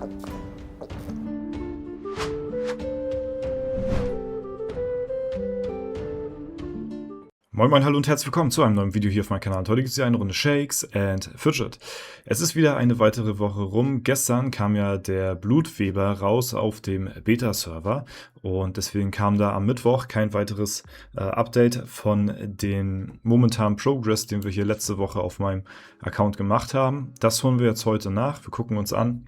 Moin moin, hallo und herzlich willkommen zu einem neuen Video hier auf meinem Kanal. Heute gibt es hier eine Runde Shakes and Fidget. Es ist wieder eine weitere Woche rum. Gestern kam ja der Blutweber raus auf dem Beta-Server und deswegen kam da am Mittwoch kein weiteres Update von dem momentanen Progress, den wir hier letzte Woche auf meinem Account gemacht haben. Das holen wir jetzt heute nach. Wir gucken uns an,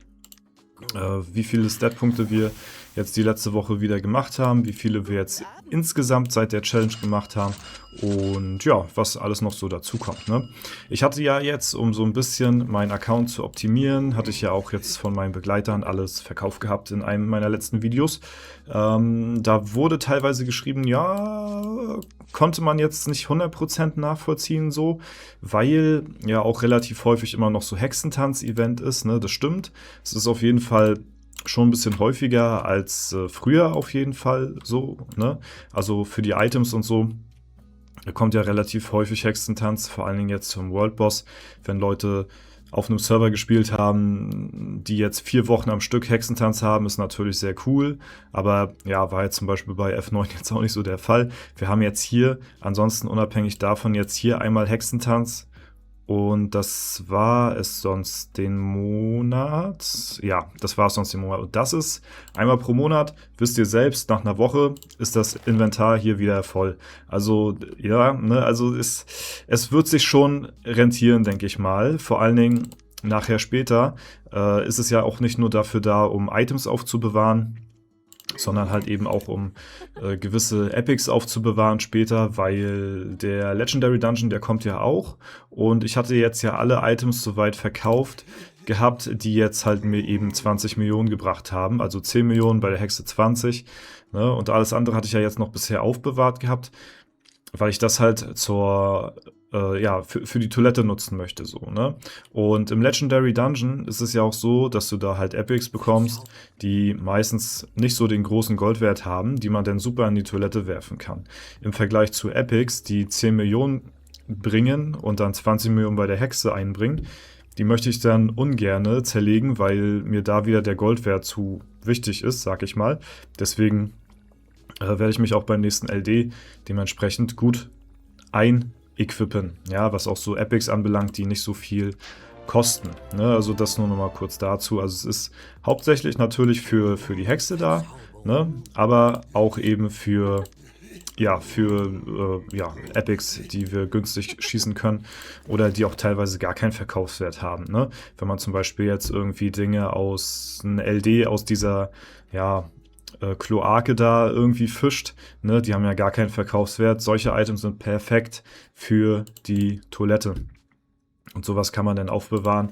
wie viele Stat-Punkte wir jetzt die letzte Woche wieder gemacht haben, wie viele wir jetzt insgesamt seit der Challenge gemacht haben und ja, was alles noch so dazu kommt, ne? Ich hatte ja jetzt, um so ein bisschen meinen Account zu optimieren, hatte ich ja auch jetzt von meinen Begleitern alles verkauft gehabt in einem meiner letzten Videos. Da wurde teilweise geschrieben, ja, konnte man jetzt nicht 100% nachvollziehen so, weil ja auch relativ häufig immer noch so Hexentanz-Event ist, ne? Das stimmt. Es ist auf jeden Fall schon ein bisschen häufiger als früher auf jeden Fall so, ne? Also für die Items und so kommt ja relativ häufig Hexentanz, vor allen Dingen jetzt zum World Boss, wenn Leute auf einem Server gespielt haben, die jetzt 4 Wochen am Stück Hexentanz haben, ist natürlich sehr cool, aber ja, war jetzt zum Beispiel bei F9 jetzt auch nicht so der Fall. Wir haben jetzt hier, ansonsten unabhängig davon, jetzt hier einmal Hexentanz. Und das war es sonst den Monat. Ja, das war es sonst den Monat. Und das ist einmal pro Monat, wisst ihr selbst, nach einer Woche ist das Inventar hier wieder voll. Also, ja, ne, also es wird sich schon rentieren, denke ich mal. Vor allen Dingen nachher später ist es ja auch nicht nur dafür da, um Items aufzubewahren, sondern halt eben auch um gewisse Epics aufzubewahren später, weil der Legendary Dungeon, der kommt ja auch und ich hatte jetzt ja alle Items soweit verkauft gehabt, die jetzt halt mir eben 20 Millionen gebracht haben, also 10 Millionen bei der Hexe 20, ne? Und alles andere hatte ich ja jetzt noch bisher aufbewahrt gehabt, weil ich das halt zur für die Toilette nutzen möchte, so, ne? Und im Legendary Dungeon ist es ja auch so, dass du da halt Epics bekommst, die meistens nicht so den großen Goldwert haben, die man dann super in die Toilette werfen kann. Im Vergleich zu Epics, die 10 Millionen bringen und dann 20 Millionen bei der Hexe einbringen, die möchte ich dann ungerne zerlegen, weil mir da wieder der Goldwert zu wichtig ist, sag ich mal. Deswegen werde ich mich auch beim nächsten LD dementsprechend gut equippen, ja, was auch so Epics anbelangt, die nicht so viel kosten, ne? Also das nur noch mal kurz dazu. Also es ist hauptsächlich natürlich für die Hexe da, ne? Aber auch eben für Epics, die wir günstig schießen können oder die auch teilweise gar keinen Verkaufswert haben, ne? Wenn man zum Beispiel jetzt irgendwie Dinge aus einem LD, aus dieser, ja, Kloake da irgendwie fischt, ne? Die haben ja gar keinen Verkaufswert. Solche Items sind perfekt für die Toilette. Und sowas kann man dann aufbewahren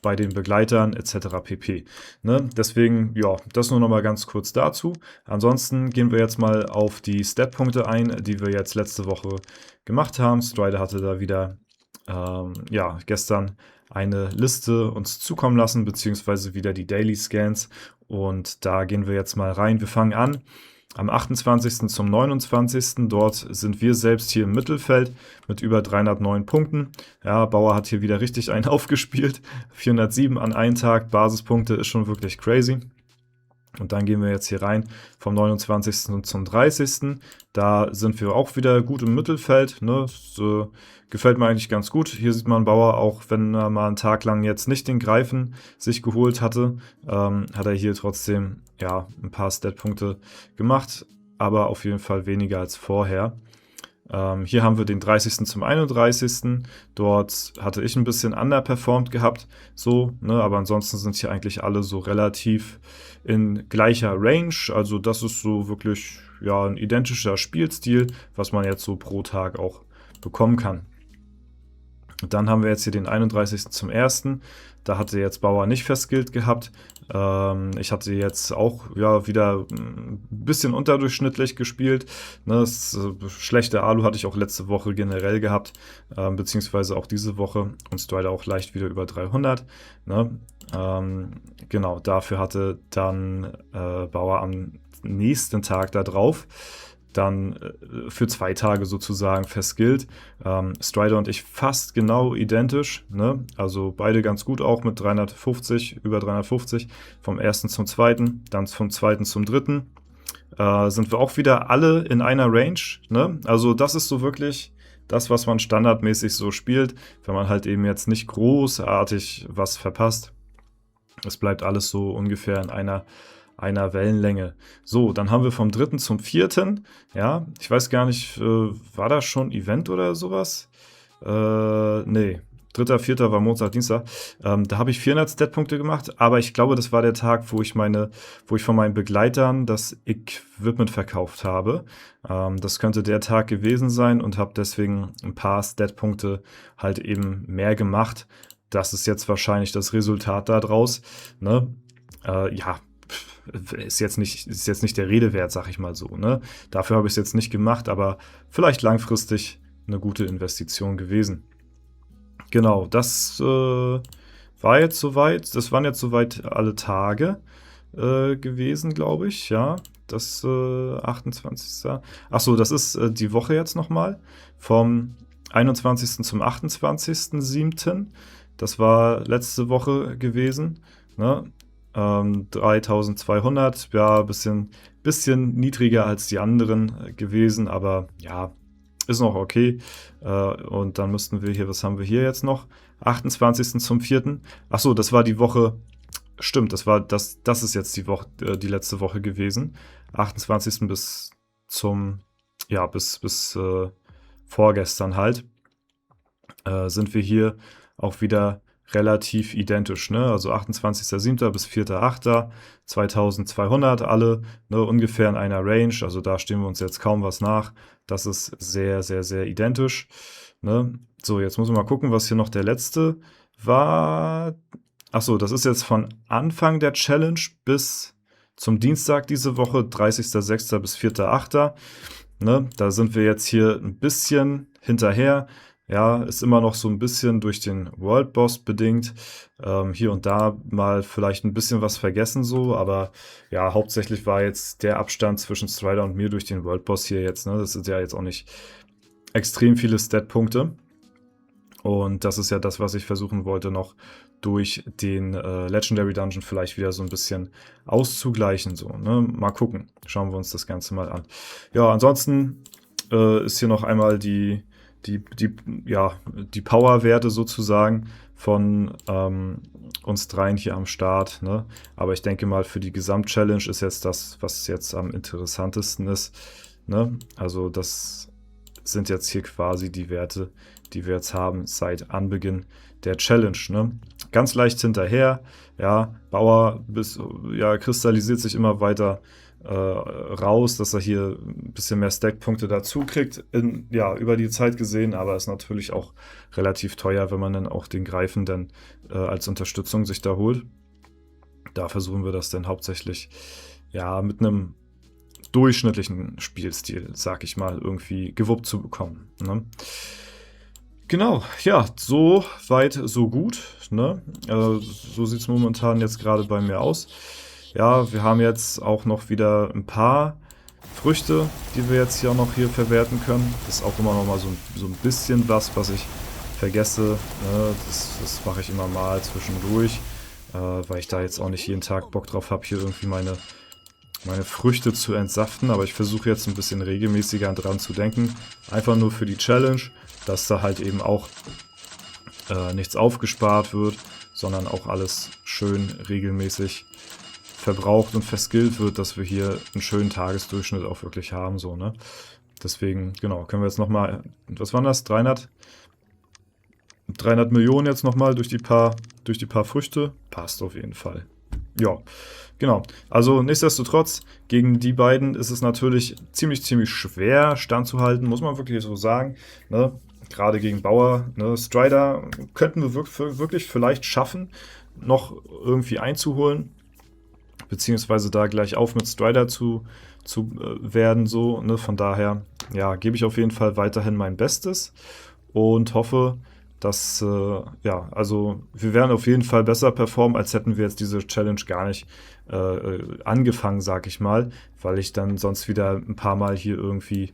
bei den Begleitern etc. pp. Ne? Deswegen, ja, das nur noch mal ganz kurz dazu. Ansonsten gehen wir jetzt mal auf die Stat-Punkte ein, die wir jetzt letzte Woche gemacht haben. Strider hatte da wieder gestern eine Liste uns zukommen lassen, beziehungsweise wieder die Daily Scans. Und da gehen wir jetzt mal rein. Wir fangen an am 28. zum 29. Dort sind wir selbst hier im Mittelfeld mit über 309 Punkten. Ja, Bauer hat hier wieder richtig einen aufgespielt. 407 an einem Tag. Basispunkte ist schon wirklich crazy. Und dann gehen wir jetzt hier rein vom 29. zum 30. Da sind wir auch wieder gut im Mittelfeld, ne? Das, gefällt mir eigentlich ganz gut. Hier sieht man Bauer, auch wenn er mal einen Tag lang jetzt nicht den Greifen sich geholt hatte, hat er hier trotzdem ja ein paar Stat-Punkte gemacht, aber auf jeden Fall weniger als vorher. Hier haben wir den 30. zum 31. Dort hatte ich ein bisschen underperformed gehabt, so, ne, aber ansonsten sind hier eigentlich alle so relativ in gleicher Range. Also das ist so wirklich ja ein identischer Spielstil, was man jetzt so pro Tag auch bekommen kann. Und dann haben wir jetzt hier den 31. zum 1. Da hatte jetzt Bauer nicht festskillt gehabt. Ich hatte jetzt auch ja wieder ein bisschen unterdurchschnittlich gespielt. Ne, schlechte Alu hatte ich auch letzte Woche generell gehabt, beziehungsweise auch diese Woche. Und Strider auch leicht wieder über 300. Ne? Genau, dafür hatte dann Bauer am nächsten Tag da drauf dann für 2 Tage sozusagen verskillt. Strider und ich fast genau identisch, ne? Also beide ganz gut auch mit 350, über 350, vom ersten zum zweiten, dann vom zweiten zum dritten. Sind wir auch wieder alle in einer Range, ne? Also das ist so wirklich das, was man standardmäßig so spielt, wenn man halt eben jetzt nicht großartig was verpasst. Es bleibt alles so ungefähr in einer Wellenlänge. So, dann haben wir vom dritten zum vierten. Ja, ich weiß gar nicht, war da schon Event oder sowas? Nee. Dritter, vierter war Montag, Dienstag. Da habe ich 400 Stat-Punkte gemacht, aber ich glaube, das war der Tag, wo ich von meinen Begleitern das Equipment verkauft habe. Das könnte der Tag gewesen sein und habe deswegen ein paar Stat-Punkte halt eben mehr gemacht. Das ist jetzt wahrscheinlich das Resultat daraus. Ne? Ja, ist jetzt nicht der Rede wert, sag ich mal so. Ne? Dafür habe ich es jetzt nicht gemacht, aber vielleicht langfristig eine gute Investition gewesen. Genau, das war jetzt soweit. Das waren jetzt soweit alle Tage gewesen, glaube ich. Ja, das 28. Achso, das ist die Woche jetzt nochmal. Vom 21. zum 28.07. Das war letzte Woche gewesen. Ne? 3200, ja, bisschen niedriger als die anderen gewesen, aber ja, ist noch okay. Und dann müssten wir hier, was haben wir hier jetzt noch? 28. zum 4. Achso, das war die Woche. Stimmt, das ist jetzt die Woche, die letzte Woche gewesen. 28. bis vorgestern halt. Sind wir hier auch wieder relativ identisch, ne? Also 28.07. bis 4.08. 2200 alle, ne? Ungefähr in einer Range, also da stehen wir uns jetzt kaum was nach. Das ist sehr, sehr, sehr identisch, ne? So, jetzt muss man mal gucken, was hier noch der letzte war. Achso, das ist jetzt von Anfang der Challenge bis zum Dienstag diese Woche, 30.06. bis 4.08. Ne? Da sind wir jetzt hier ein bisschen hinterher. Ja, ist immer noch so ein bisschen durch den World Boss bedingt. Hier und da mal vielleicht ein bisschen was vergessen so, aber ja, hauptsächlich war jetzt der Abstand zwischen Strider und mir durch den World Boss hier jetzt, ne? Das ist ja jetzt auch nicht extrem viele Stat-Punkte. Und das ist ja das, was ich versuchen wollte, noch durch den Legendary Dungeon vielleicht wieder so ein bisschen auszugleichen. So, ne? Mal gucken. Schauen wir uns das Ganze mal an. Ja, ansonsten ist hier noch einmal die Power-Werte sozusagen von uns dreien hier am Start. Ne? Aber ich denke mal, für die Gesamt-Challenge ist jetzt das, was jetzt am interessantesten ist. Ne? Also das sind jetzt hier quasi die Werte, die wir jetzt haben seit Anbeginn der Challenge. Ne? Ganz leicht hinterher. Ja, Bauer kristallisiert sich immer weiter raus, dass er hier ein bisschen mehr Stack-Punkte dazu kriegt, über die Zeit gesehen, aber ist natürlich auch relativ teuer, wenn man dann auch den Greifen dann als Unterstützung sich da holt. Da versuchen wir das dann hauptsächlich mit einem durchschnittlichen Spielstil, sag ich mal, irgendwie gewuppt zu bekommen. Ne? Genau, ja, so weit, so gut. Ne? So sieht es momentan jetzt gerade bei mir aus. Ja, wir haben jetzt auch noch wieder ein paar Früchte, die wir jetzt hier auch noch hier verwerten können. Das ist auch immer noch mal so ein bisschen was ich vergesse. Ne? Das mache ich immer mal zwischendurch, weil ich da jetzt auch nicht jeden Tag Bock drauf habe, hier irgendwie meine Früchte zu entsaften. Aber ich versuche jetzt ein bisschen regelmäßiger dran zu denken. Einfach nur für die Challenge, dass da halt eben auch nichts aufgespart wird, sondern auch alles schön regelmäßig verbraucht und verskillt wird, dass wir hier einen schönen Tagesdurchschnitt auch wirklich haben, so, ne? Deswegen, genau, können wir jetzt nochmal, was waren das? 300 Millionen jetzt nochmal durch die paar Früchte. Passt auf jeden Fall. Ja, genau. Also nichtsdestotrotz, gegen die beiden ist es natürlich ziemlich schwer standzuhalten, muss man wirklich so sagen, ne? Gerade gegen Bauer, ne? Strider könnten wir wirklich vielleicht schaffen, noch irgendwie einzuholen, beziehungsweise da gleich auf mit Strider zu werden, so, ne? Von daher, ja, gebe ich auf jeden Fall weiterhin mein Bestes und hoffe, Das, ja, also wir werden auf jeden Fall besser performen, als hätten wir jetzt diese Challenge gar nicht angefangen, sag ich mal, weil ich dann sonst wieder ein paar Mal hier irgendwie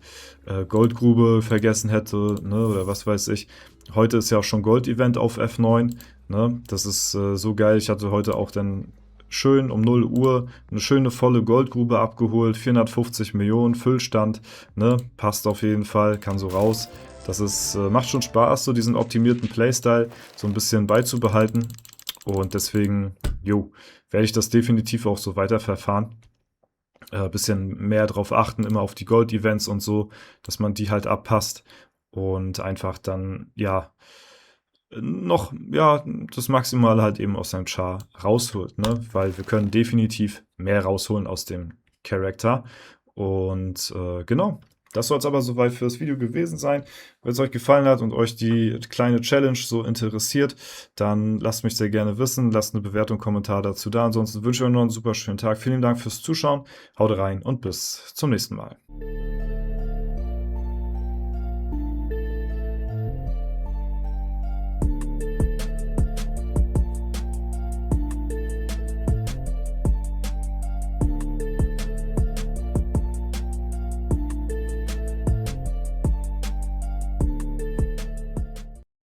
Goldgrube vergessen hätte, ne, oder was weiß ich. Heute ist ja auch schon Gold-Event auf F9, ne, das ist so geil. Ich hatte heute auch dann schön um 0 Uhr eine schöne volle Goldgrube abgeholt, 450 Millionen, Füllstand, ne, passt auf jeden Fall, kann so raus. Das ist, macht schon Spaß, so diesen optimierten Playstyle so ein bisschen beizubehalten. Und deswegen, jo, werde ich das definitiv auch so weiterverfahren. Bisschen mehr drauf achten, immer auf die Gold-Events und so, dass man die halt abpasst und einfach dann, ja, noch, ja, das Maximale halt eben aus seinem Char rausholt, ne? Weil wir können definitiv mehr rausholen aus dem Charakter. Und genau, das soll es aber soweit für das Video gewesen sein. Wenn es euch gefallen hat und euch die kleine Challenge so interessiert, dann lasst mich sehr gerne wissen. Lasst eine Bewertung, Kommentar dazu da. Ansonsten wünsche ich euch noch einen super schönen Tag. Vielen Dank fürs Zuschauen. Haut rein und bis zum nächsten Mal.